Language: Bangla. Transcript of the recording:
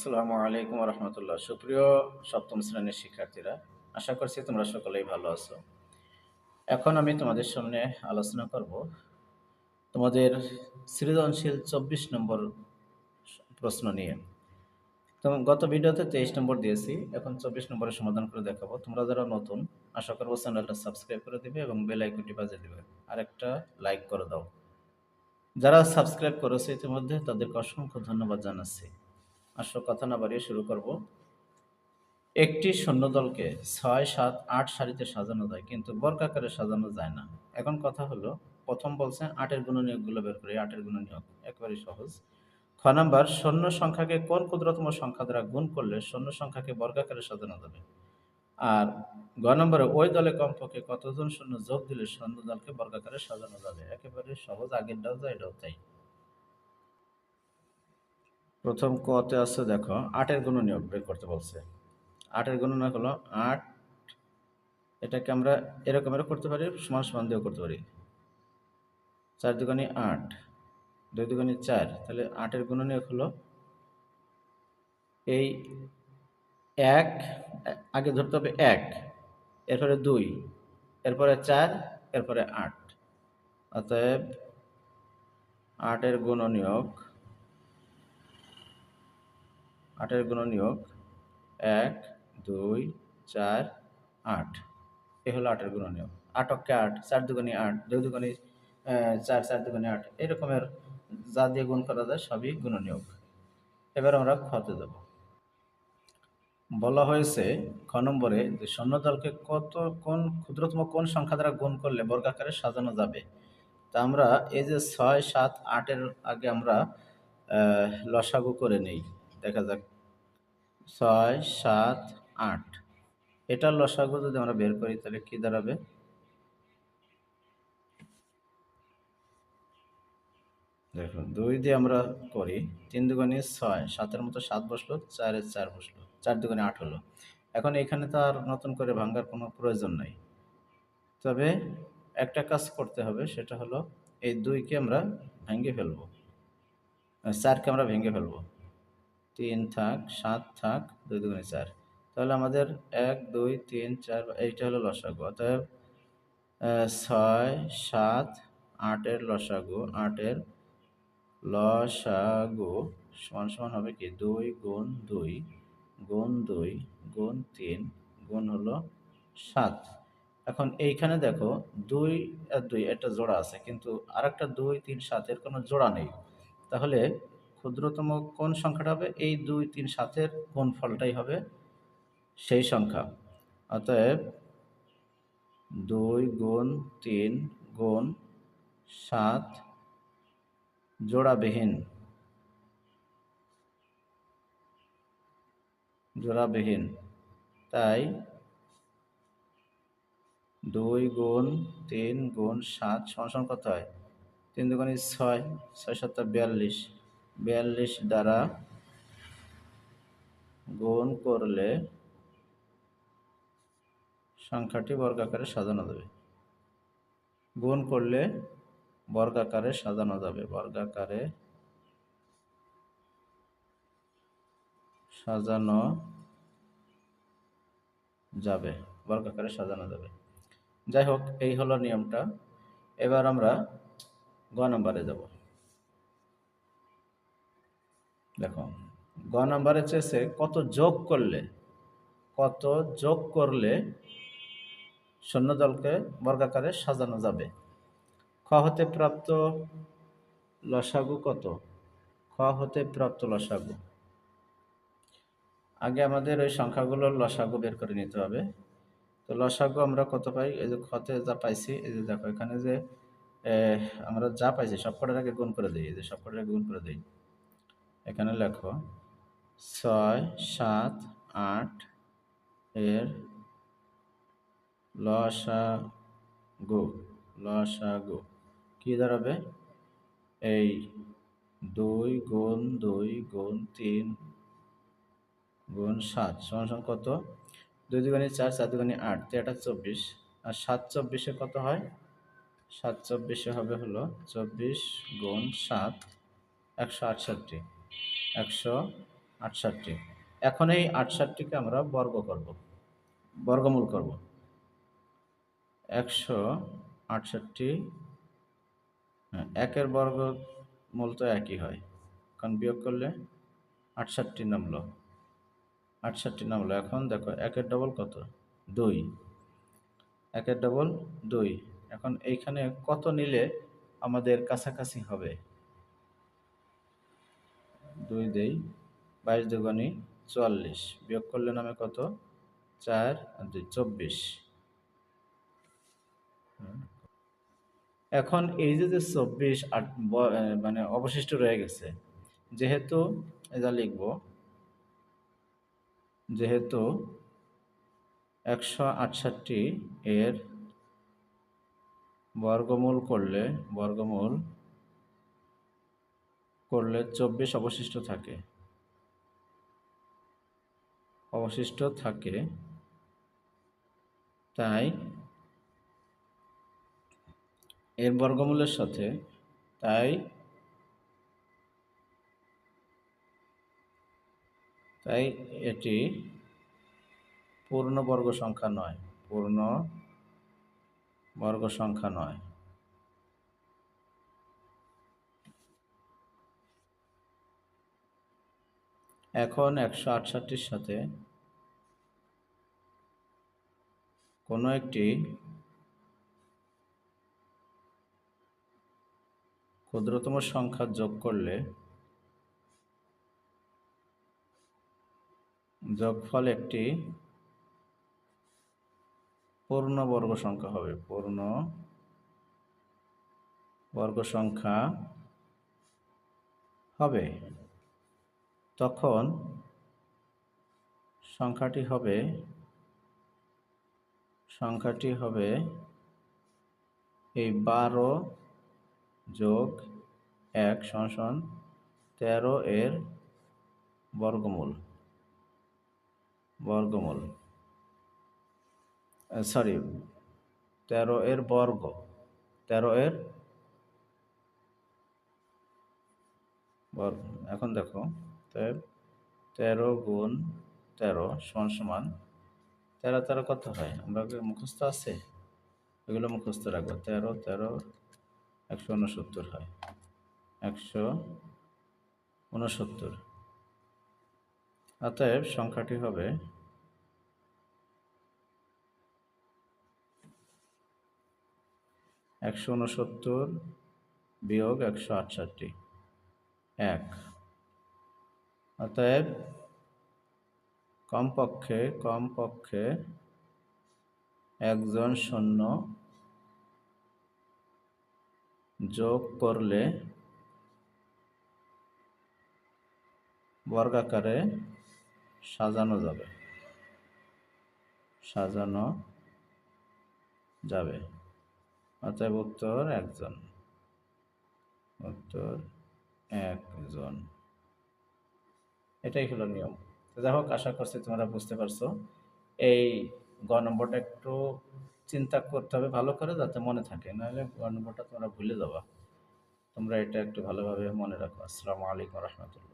আসসালামু আলাইকুম রহমতুল্লাহ। সুপ্রিয় সপ্তম শ্রেণীর শিক্ষার্থীরা, আশা করছি তোমরা সকলেই ভালো আছো। এখন আমি তোমাদের সামনে আলোচনা করব তোমাদের সৃজনশীল 24 নম্বর প্রশ্ন নিয়ে। তো গত ভিডিওতে 23 নম্বর দিয়েছি, এখন 24 নম্বরের সমাধান করে দেখাবো। তোমরা যারা নতুন, আশা করবো চ্যানেলটা সাবস্ক্রাইব করে দিবে এবং বেল আইকনটি বাজিয়ে দিবে, আর একটা লাইক করে দাও। যারা সাবস্ক্রাইব করেছে ইতিমধ্যে তাদেরকে অসংখ্য ধন্যবাদ জানাচ্ছি। আসলে কথা না বাড়িয়ে শুরু করব। একটি সৈন্যদলকে ৬, ৭, ৮ সারিতে সাজানো যায়, কিন্তু বর্গাকারে সাজানো যায় না। এখন কথা হলো, প্রথম বলছে ৮-এর গুণনীয়কগুলো বের করি। ৮-এর গুণনীয়ক একেবারেই সহজ। খ নাম্বার, শূন্য সংখ্যাকে কোন ক্ষুদ্রতম সংখ্যা দ্বারা গুণ করলে শূন্য সংখ্যাকে বর্গাকারে সাজানো যাবে? আর গ নম্বরে, ওই দলে কমপক্ষে কতজন শূন্য যোগ দিলে শূন্য দলকে বর্গাকারে সাজানো যাবে? একেবারে সহজ, আগেরটাও যা এটাও তাই। প্রথম কতে আছে দেখো, ৮-এর গুণনীয়ক বের করতে বলছে। ৮-এর গুণনীয়ক হলো ৮, এটাকে আমরা এরকমেরও করতে পারি, সমান সমান দিয়েও করতে পারি। ৪ দুগুণে ৮, ২ দুগুণে ৪, তাহলে ৮-এর গুণনীয়ক হলো এই ১, আগে ধরতে হবে ১, এরপরে ২, এরপরে ৪, এরপরে ৮। অতএব ৮-এর গুণনীয়ক ১, ২, ৪, ৮। এ হলো ৮-এর গুণনীয়ক। ৮-কে ৮, ৪ দুগুণে ৮, ২ দুগুণে ৪, ৪ দুগুণে ৮, এরকমের যা দিয়ে গুণ করা যায় সবই গুণনীয়ক। এবার আমরা খতে যাব। বলা হয়েছে খ নম্বরে যে শূন্যদলকে কোন ক্ষুদ্রতম কোন সংখ্যা দ্বারা গুণ করলে বর্গাকারে সাজানো যাবে? তা আমরা এই যে ৬, ৭, ৮-এর আগে আমরা লসাগু করে নেই। দেখা যাক, ৬, ৭, ৮, এটার লসাগু যদি আমরা বের করি তাহলে কি দাঁড়াবে? দেখো, ২ দিয়ে আমরা করি, ৩ দুগুণে ৬, ৭-এর মতো ৭ বসলো, ৪-এর ৪ বসলো, ৪ দুগুণে ৮ হলো। এখন এখানে তো আর নতুন করে ভাঙার কোনো প্রয়োজন নাই। তবে একটা কাজ করতে হবে, সেটা হলো এই ২-কে আমরা ভেঙে ফেলবো, ৪-কে আমরা ভেঙে ফেলবো। ৩ থাক, ৭ থাক, ২ দুগুণে ৪। তাহলে আমাদের ১, ২, ৩, ৪, এইটা হলো লসাগু। অতএব ৬, ৭, ৮-এর লসাগু, ৮-এর লসাগু সমান সমান হবে কি? ২ গুণ ২ গুণ ২ গুণ ৩ গুণ হলো ৭। এখন এইখানে দেখো, ২ আর ২ একটা জোড়া আছে, কিন্তু আরেকটা ২, ৩, ৭ এর কোনো জোড়া নেই। তাহলে ক্ষুদ্রতম কোন সংখ্যাটা হবে? এই ২, ৩, ৭-এর গুণফলটাই হবে সেই সংখ্যা। অতএব ২ গুণ ৩ গুণ ৭ জোড়াবিহীন, তাই ২ গুণ ৩ গুণ ৭ সমান কত হয়? ৩ দুগুণে ৬, ৬ ৭ ৪২, ৪২ দ্বারা গুণ করলে সংখ্যাটি বর্গাকারে সাজানো যাবে। গুণ করলে বর্গাকারে সাজানো যাবে, বর্গাকারে সাজানো যাবে, বর্গাকারে সাজানো যাবে। যাই হোক, এই হলো নিয়মটা। এবার আমরা গ নম্বরে যাব। দেখো, গ নম্বরে চেয়েছে কত যোগ করলে শূন্যদলকে বর্গাকারে সাজানো যাবে। খ হতে প্রাপ্ত লসাগু কত? খ হতে প্রাপ্ত লসাগু, আগে আমাদের ওই সংখ্যাগুলোর লসাগু বের করে নিতে হবে। তো লসাগু আমরা কত পাই? এই যে খতে যা পাইছি, এই যে দেখো এখানে যে আমরা যা পাইছি সবকটার আগে গুণ করে দিই। এই যে সবকটার আগে গুণ করে দিই। এখানে লেখো ৬, ৭, ৮ এর লসাগু কি দাঁড়াবে? এই ২ গুণ ২ গুণ ৩ গুণ ৭ সমান সমান কত? ২ দুগুণে ৪, ৪ দুগুণে ৮, ৩ ২৪, আর ৭ ২৪-এ কত হয়? ৭ ২৪-এ হবে হলো ২৪ গুণ ৭, ১৬৮, 68। এখন এই 68কে আমরা বর্গমূল করব। 168, হ্যাঁ, একের বর্গমূল তো একই হয়, কারণ বিয়োগ করলে 68 নামলো। 68 নামলো। এখন দেখো একের ডবল কত? 2। একের ডবল 2। এখন এইখানে কত নিলে আমাদের কাছাকাছি হবে? 2 দেই, 22 দুগুণে 44, বিয়োগ করলে নামে কত? 4 আর 2 24। এখন এই যে 24 মানে অবশিষ্ট রয়ে গেছে, যেহেতু এটা লিখব, যেহেতু 168 এর বর্গমূল করলে 24 অবশিষ্ট থাকে, তাই এর বর্গমূলের সাথে, তাই তাই এটি পূর্ণবর্গ সংখ্যা নয়। পূর্ণবর্গ সংখ্যা নয়। এখন 168-র সাথে কোনো একটি ক্ষুদ্রতম সংখ্যা যোগ করলে যোগফল একটি পূর্ণবর্গ সংখ্যা হবে। পূর্ণবর্গ সংখ্যা হবে। তখন সংখ্যাটি হবে এই 12 যোগ 1 সমান 13 এর বর্গমূল। সরি, 13 এর বর্গ। 13 এর বর্গ। এখন দেখো, 13 গুণ 13 সমান 13 13 কত হয়? আমরা মুখস্থ আছে, এগুলো মুখস্থ রাখবো। 13 13 169 হয়। 169। অতএব সংখ্যাটি হবে 169 বিয়োগ 168, 1। অতএব কমপক্ষে একজন শূন্য যোগ করলে বর্গাকারে সাজানো যাবে। অতএব উত্তর 1 জন। এটাই হলো নিয়ম। তো যাই হোক, আশা করছি তোমরা বুঝতে পারছো। এই গ নম্বরটা একটু চিন্তা করতে হবে ভালো করে, যাতে মনে থাকে, নাহলে গ নম্বরটা তোমরা ভুলে যাবা। তোমরা এটা একটু ভালোভাবে মনে রাখো। আসসালামু আলাইকুম রহমতুল্লাহ।